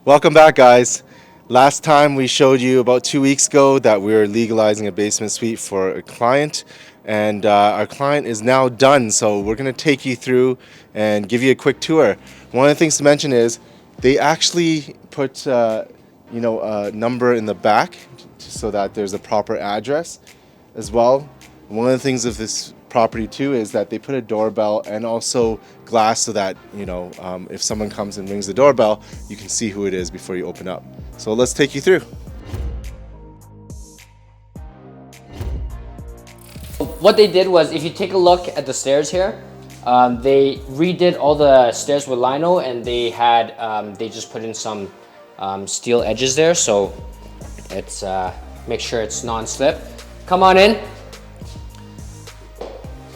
Welcome back, guys. Last time we showed you about 2 weeks ago that we were legalizing a basement suite for a client, and our client is now done. So we're going to take you through and give you a quick tour. One of the things to mention is they actually put a number in the back so that there's a proper address as well. One of the things of this property too is that they put a doorbell and also glass so that if someone comes and rings the doorbell, you can see who it is before you open up. So let's take you through. What they did was, if you take a look at the stairs here, they redid all the stairs with lino, and they just put in some steel edges there, so it's make sure it's non-slip. Come on in.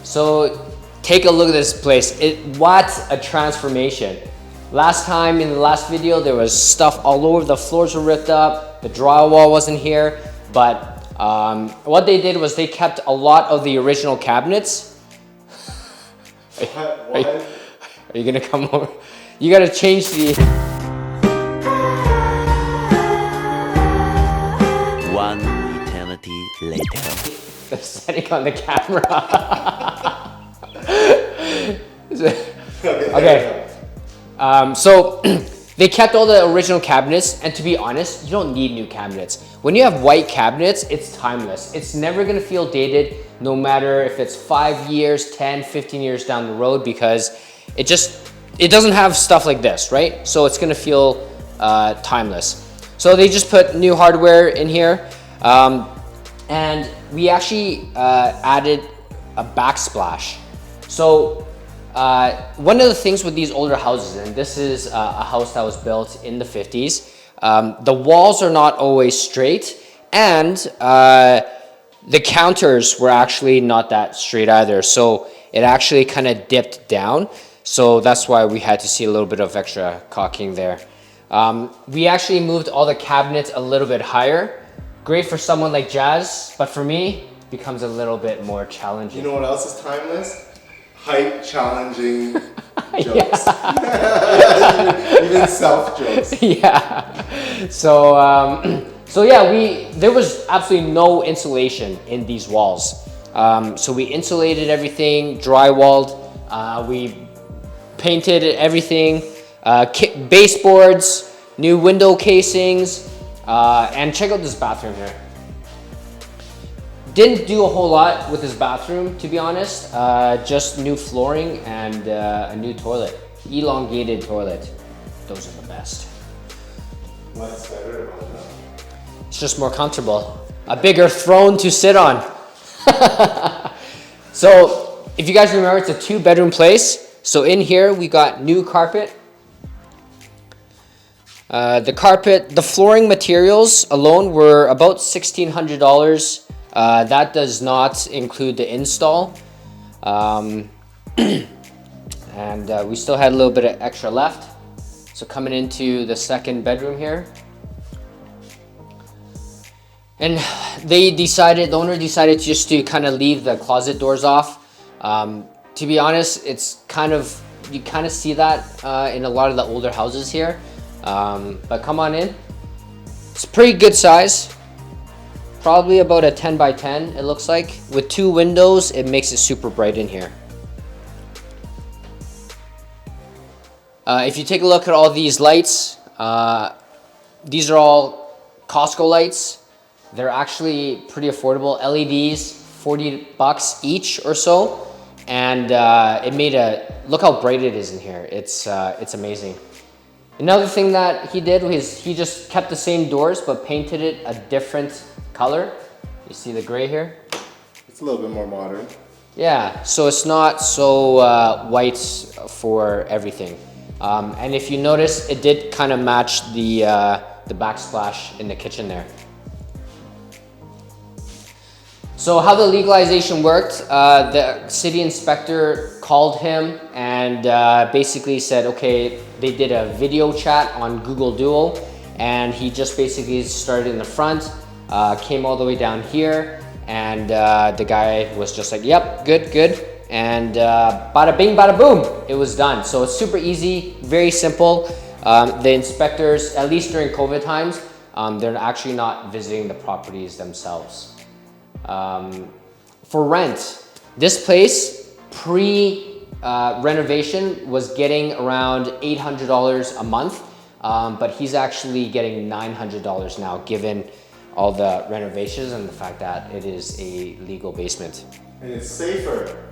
So take a look at this place. What a transformation. Last time in the last video, there was stuff all over. The floors were ripped up. The drywall wasn't here. But what they did was they kept a lot of the original cabinets. Are you gonna come over? You gotta change the... One eternity later. The setting on the camera. Okay. So they kept all the original cabinets, and to be honest, you don't need new cabinets. When you have white cabinets, it's timeless. It's never gonna feel dated, no matter if it's 5 years, 10, 15 years down the road, because it doesn't have stuff like this, right? So it's gonna feel timeless. So they just put new hardware in here. And we actually added a backsplash. So one of the things with these older houses, and this is a house that was built in the 50s, the walls are not always straight, and the counters were actually not that straight either. So it actually kind of dipped down. So that's why we had to see a little bit of extra caulking there. We actually moved all the cabinets a little bit higher. Great for someone like Jazz, but for me, becomes a little bit more challenging. You know what else is timeless? Height challenging jokes. Even self jokes. Yeah. So yeah, there was absolutely no insulation in these walls. So we insulated everything, drywalled, we painted everything, baseboards, new window casings, and check out this bathroom here. Didn't do a whole lot with this bathroom, to be honest. Just new flooring and a new toilet. Elongated toilet. Those are the best. What's better about that? It's just more comfortable. A bigger throne to sit on. So, if you guys remember, it's a 2-bedroom place. So in here, we got new carpet. The flooring materials alone were about $1,600. That does not include the install. And we still had a little bit of extra left. So coming into the second bedroom here. And the owner decided just to kind of leave the closet doors off. To be honest, you kind of see that in a lot of the older houses here. But come on in. It's pretty good size. Probably about a 10 by 10, it looks like. With 2 windows, it makes it super bright in here. If you take a look at all these lights, these are all Costco lights. They're actually pretty affordable. LEDs, $40 each or so. And look how bright it is in here. It's amazing. Another thing that he did was he just kept the same doors but painted it a different color. You see the gray here? It's a little bit more modern. Yeah, so it's not so white for everything. And if you notice, it did kind of match the backsplash in the kitchen there. So how the legalization worked, the city inspector called him and basically said, okay, they did a video chat on Google Duo, and he just basically started in the front, came all the way down here, and the guy was just like, yep, good. And bada bing, bada boom, it was done. So it's super easy, very simple. The inspectors, at least during COVID times, they're actually not visiting the properties themselves. For rent, this place pre-renovation was getting around $800 a month, but he's actually getting $900 now given all the renovations and the fact that it is a legal basement. And it's safer.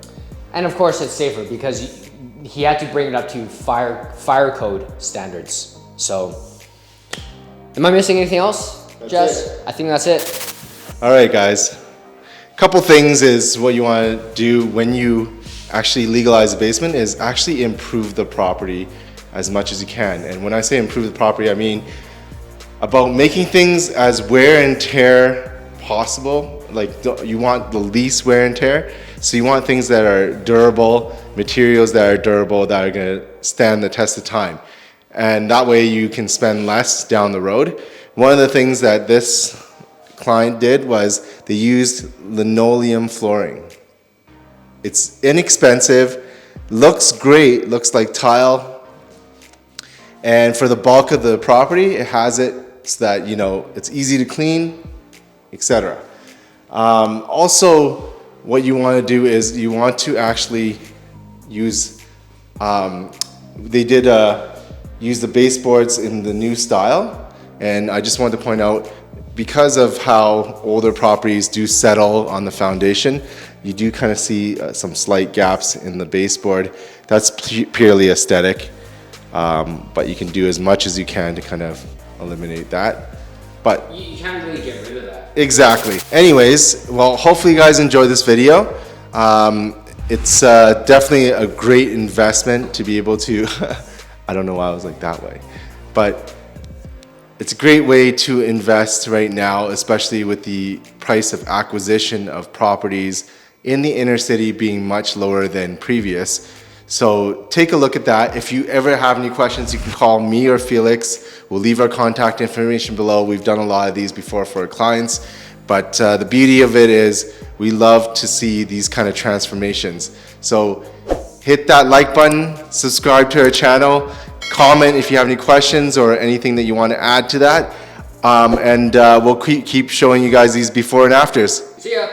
And of course it's safer because he had to bring it up to fire code standards. So, am I missing anything else, Jess? I think that's it. All right, guys. Couple things is what you want to do when you actually legalize a basement is actually improve the property as much as you can. And when I say improve the property, I mean about making things as wear and tear possible. Like you want the least wear and tear. So you want things that are durable, materials that are durable, that are going to stand the test of time. And that way you can spend less down the road. One of the things that this client did was they used linoleum flooring. It's inexpensive, looks great, looks like tile. And for the bulk of the property, it has it so that, you know, it's easy to clean, etc. Also, what you want to do is you want to actually use, they did use the baseboards in the new style. And I just wanted to point out, because of how older properties do settle on the foundation, you do kind of see some slight gaps in the baseboard. That's purely aesthetic, but you can do as much as you can to kind of eliminate that. But You can't really get rid of that. exactly. Anyways, well, hopefully you guys enjoyed this video. It's definitely a great investment to be able to, I don't know why I was like that way, but it's a great way to invest right now, especially with the price of acquisition of properties in the inner city being much lower than previous. So take a look at that. If you ever have any questions, you can call me or Felix. We'll leave our contact information below. We've done a lot of these before for our clients, but the beauty of it is we love to see these kind of transformations. So hit that like button, subscribe to our channel, comment if you have any questions or anything that you want to add to that, and we'll keep showing you guys these before and afters. See ya.